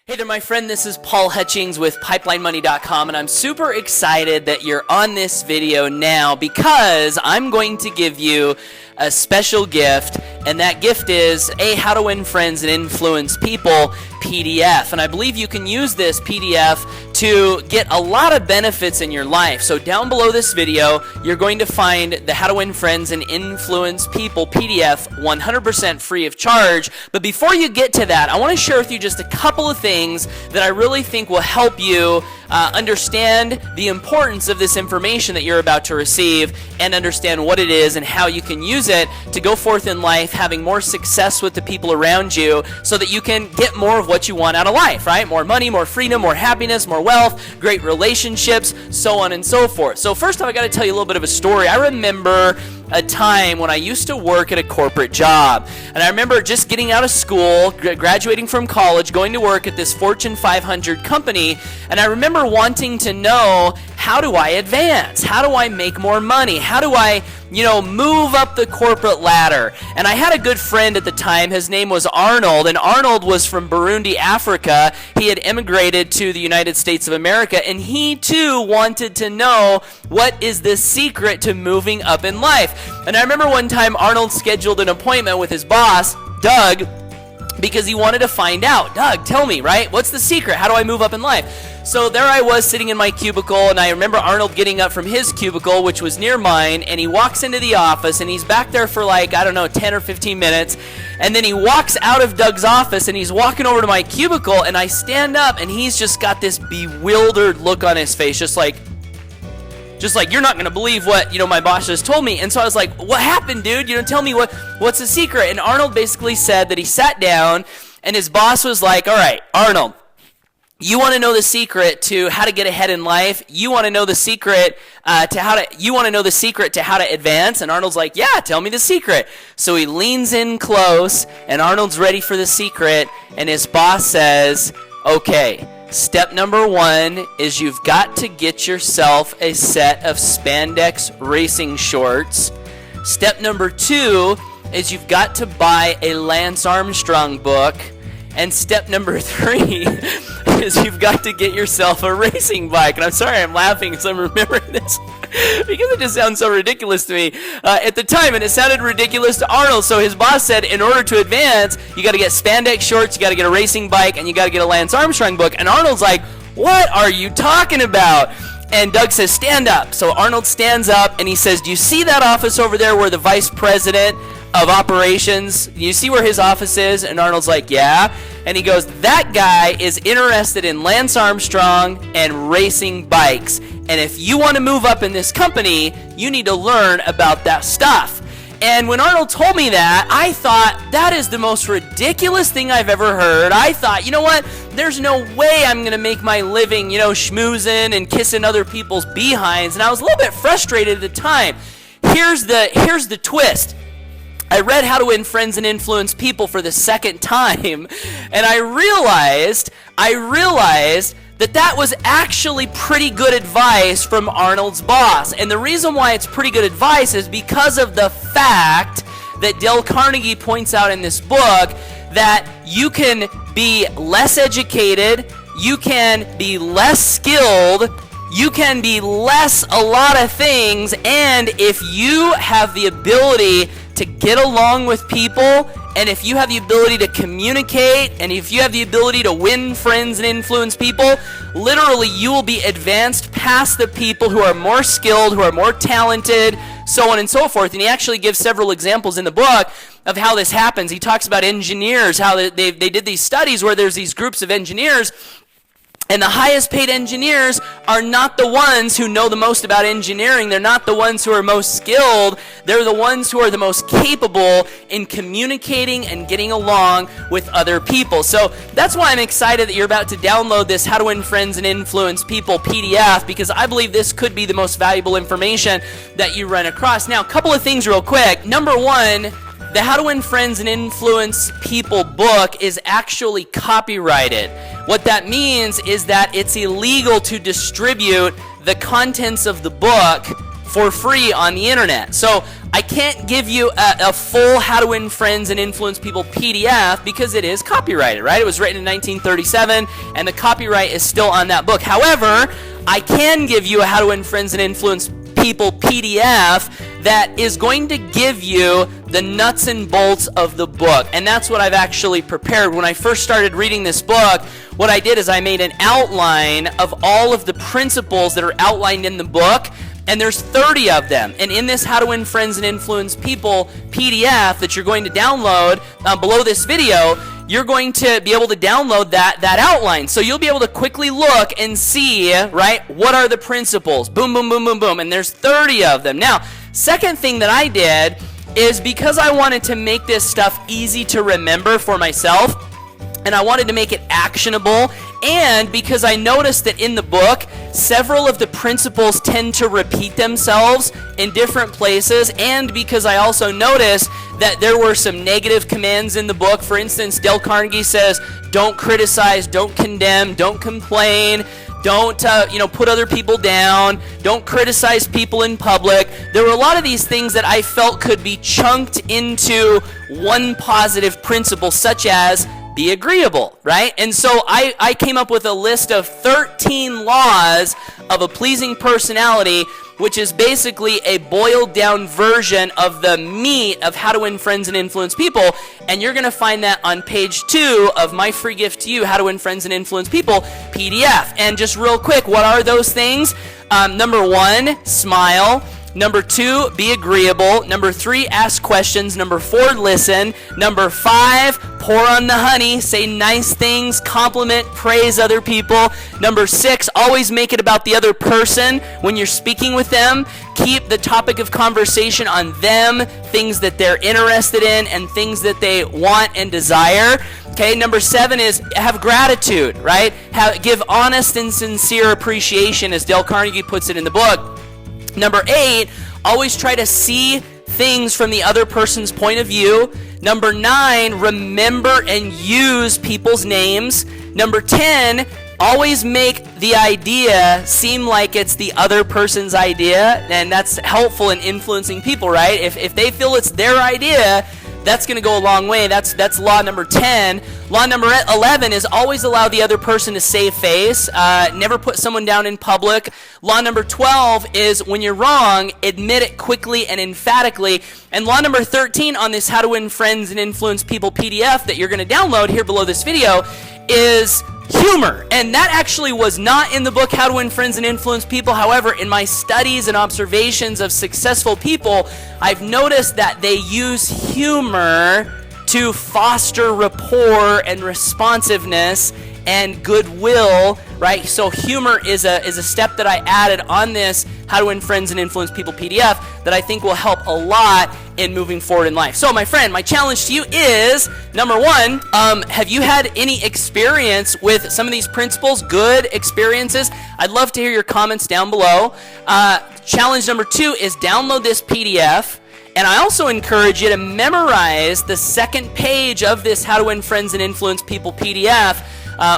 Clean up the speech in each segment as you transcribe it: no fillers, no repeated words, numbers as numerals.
Hey there, my friend. This is Paul Hutchings with PipelineMoney.com, and I'm super excited that you're on this video now because I'm going to give you a special gift, and that gift is a How to Win Friends and Influence People PDF. And I believe you can use this PDF to get a lot of benefits in your life. So down below this video, you're going to find the How to Win Friends and Influence People PDF 100% free of charge. But before you get to that, I want to share with you just a couple of things that I really think will help you understand the importance of this information that you're about to receive and understand what it is and how you can use it to go forth in life having more success with the people around you so that you can get more of what you want out of life, right? More money, more freedom, more happiness, more wealth, great relationships, so on and so forth. So first off, I got to tell you a little bit of a story. I remember a time when I used to work at a corporate job. And I remember just getting out of school, graduating from college, going to work at this Fortune 500 company. And I remember wanting to know, how do I advance? How do I make more money? How do I, move up the corporate ladder? And I had a good friend at the time. His name was Arnold. And Arnold was from Burundi, Africa. He had immigrated to the United States of America. And he too wanted to know, what is the secret to moving up in life? And I remember one time Arnold scheduled an appointment with his boss, Doug, because he wanted to find out. Doug, tell me, right? What's the secret? How do I move up in life? So there I was sitting in my cubicle, and I remember Arnold getting up from his cubicle, which was near mine, and he walks into the office, and he's back there for 10 or 15 minutes, and then he walks out of Doug's office, and he's walking over to my cubicle, and I stand up, and he's just got this bewildered look on his face, just like, you're not going to believe what, my boss just told me. And so I was like, what happened, dude? Tell me what's the secret? And Arnold basically said that he sat down and his boss was like, all right, Arnold, you want to know the secret to how to get ahead in life? You want to know the secret to how to advance? And Arnold's like, yeah, tell me the secret. So he leans in close and Arnold's ready for the secret. And his boss says, okay, step number 1 is you've got to get yourself a set of spandex racing shorts. Step number 2 is you've got to buy a Lance Armstrong book. And step number 3 is you've got to get yourself a racing bike. And I'm sorry I'm laughing because I'm remembering this because it just sounds so ridiculous to me at the time, and it sounded ridiculous to Arnold. So his boss said, in order to advance, you got to get spandex shorts, you got to get a racing bike, and you got to get a Lance Armstrong book. And Arnold's like, what are you talking about? And Doug says, stand up. So Arnold stands up and he says, do you see that office over there where the vice president of operations, you see where his office is? And Arnold's like, yeah. And he goes, that guy is interested in Lance Armstrong and racing bikes. And if you want to move up in this company, you need to learn about that stuff. And when Arnold told me that, I thought, that is the most ridiculous thing I've ever heard. I thought, you know what? There's no way I'm going to make my living, schmoozing and kissing other people's behinds. And I was a little bit frustrated at the time. Here's the twist. I read How to Win Friends and Influence People for the second time, and I realized that was actually pretty good advice from Arnold's boss. And the reason why it's pretty good advice is because of the fact that Dale Carnegie points out in this book that you can be less educated, you can be less skilled, you can be less a lot of things, and if you have the ability to get along with people, and if you have the ability to communicate, and if you have the ability to win friends and influence people, literally you will be advanced past the people who are more skilled, who are more talented, so on and so forth. And he actually gives several examples in the book of how this happens. He talks about engineers, how they did these studies where there's these groups of engineers, and the highest paid engineers are not the ones who know the most about engineering. They're not the ones who are most skilled. They're the ones who are the most capable in communicating and getting along with other people. So that's why I'm excited that you're about to download this How to Win Friends and Influence People PDF, because I believe this could be the most valuable information that you run across. Now, a couple of things real quick. Number 1, the How to Win Friends and Influence People book is actually copyrighted. What that means is that it's illegal to distribute the contents of the book for free on the internet. So I can't give you a full How to Win Friends and Influence People PDF because it is copyrighted, right? It was written in 1937, and the copyright is still on that book. However, I can give you a How to Win Friends and Influence People PDF that is going to give you the nuts and bolts of the book. And that's what I've actually prepared. When I first started reading this book, what I did is I made an outline of all of the principles that are outlined in the book. And there's 30 of them. And in this How to Win Friends and Influence People PDF that you're going to download below this video, you're going to be able to download that outline. So you'll be able to quickly look and see, right, what are the principles? Boom, boom, boom, boom, boom. And there's 30 of them. Now, second thing that I did is because I wanted to make this stuff easy to remember for myself, and I wanted to make it actionable, and because I noticed that in the book, several of the principles tend to repeat themselves in different places, and because I also noticed that there were some negative commands in the book. For instance, Dale Carnegie says, don't criticize, don't condemn, don't complain, don't put other people down, don't criticize people in public. There were a lot of these things that I felt could be chunked into one positive principle, such as be agreeable, right? And so I came up with a list of 13 laws of a pleasing personality, which is basically a boiled down version of the meat of How to Win Friends and Influence People. And you're going to find that on page 2 of my free gift to you, How to Win Friends and Influence People PDF. And just real quick, what are those things? Number 1, smile. Number 2, be agreeable. Number 3, ask questions. Number 4, listen. Number 5, pour on the honey. Say nice things, compliment, praise other people. Number 6, always make it about the other person when you're speaking with them. Keep the topic of conversation on them, things that they're interested in, and things that they want and desire. Okay, number 7 is have gratitude, right? Give honest and sincere appreciation, as Dale Carnegie puts it in the book. Number 8, always try to see things from the other person's point of view. Number 9, remember and use people's names. Number 10, always make the idea seem like it's the other person's idea, and that's helpful in influencing people, right? If they feel it's their idea, that's going to go a long way. That's law number 10. Law number 11 is always allow the other person to save face. Never put someone down in public. Law number 12 is when you're wrong, admit it quickly and emphatically. And law number 13 on this How to Win Friends and Influence People PDF that you're going to download here below this video is humor. And that actually was not in the book How to Win Friends and Influence People. However, in my studies and observations of successful people, I've noticed that they use humor to foster rapport and responsiveness and goodwill, right? So humor is a step that I added on this How to Win Friends and Influence People PDF that I think will help a lot in moving forward in life. So my friend, my challenge to you is, number 1, have you had any experience with some of these principles, good experiences? I'd love to hear your comments down below. Challenge number 2 is download this PDF. And I also encourage you to memorize the second page of this How to Win Friends and Influence People PDF,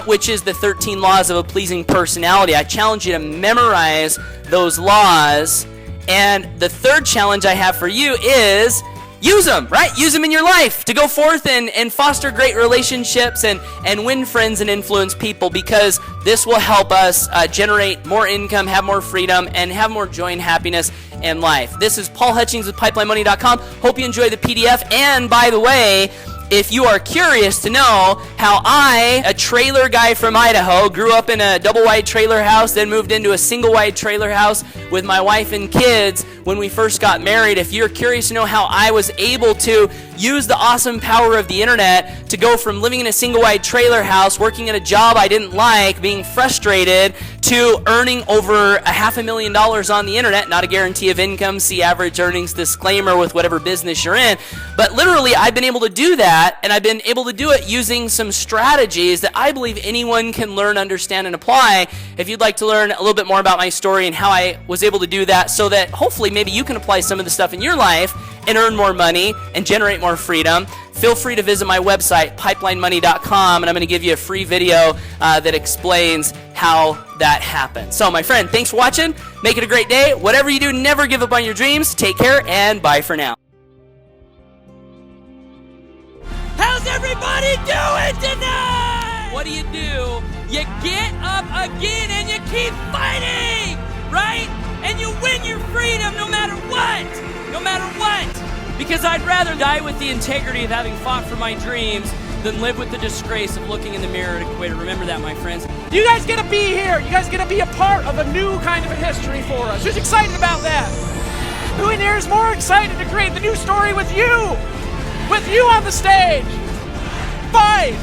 which is the 13 laws of a pleasing personality. I challenge you to memorize those laws. And the third challenge I have for you is use them, right? Use them in your life to go forth and foster great relationships and win friends and influence people, because this will help us generate more income, have more freedom, and have more joy and happiness in life. This is Paul Hutchings with PipelineMoney.com. Hope you enjoy the PDF. And by the way, if you are curious to know how I, a trailer guy from Idaho, grew up in a double-wide trailer house, then moved into a single-wide trailer house with my wife and kids when we first got married, if you're curious to know how I was able to use the awesome power of the internet to go from living in a single-wide trailer house, working at a job I didn't like, being frustrated, to earning over $500,000 on the internet, not a guarantee of income, see average earnings disclaimer with whatever business you're in, but literally I've been able to do that, and I've been able to do it using some strategies that I believe anyone can learn, understand, and apply. If you'd like to learn a little bit more about my story and how I was able to do that, so that hopefully maybe you can apply some of the stuff in your life and earn more money and generate more freedom, feel free to visit my website, pipelinemoney.com, and I'm going to give you a free video that explains how that happened. So, my friend, thanks for watching. Make it a great day. Whatever you do, never give up on your dreams. Take care, and bye for now. How's everybody doing tonight? What do? You get up again and you keep fighting, right? And you win your freedom no matter what. No matter what. Because I'd rather die with the integrity of having fought for my dreams than live with the disgrace of looking in the mirror and quit. Remember that, my friends. You guys get to be here. You guys get to be a part of a new kind of a history for us. Who's excited about that? Who in here is more excited to create the new story with you? With you on the stage? Fight!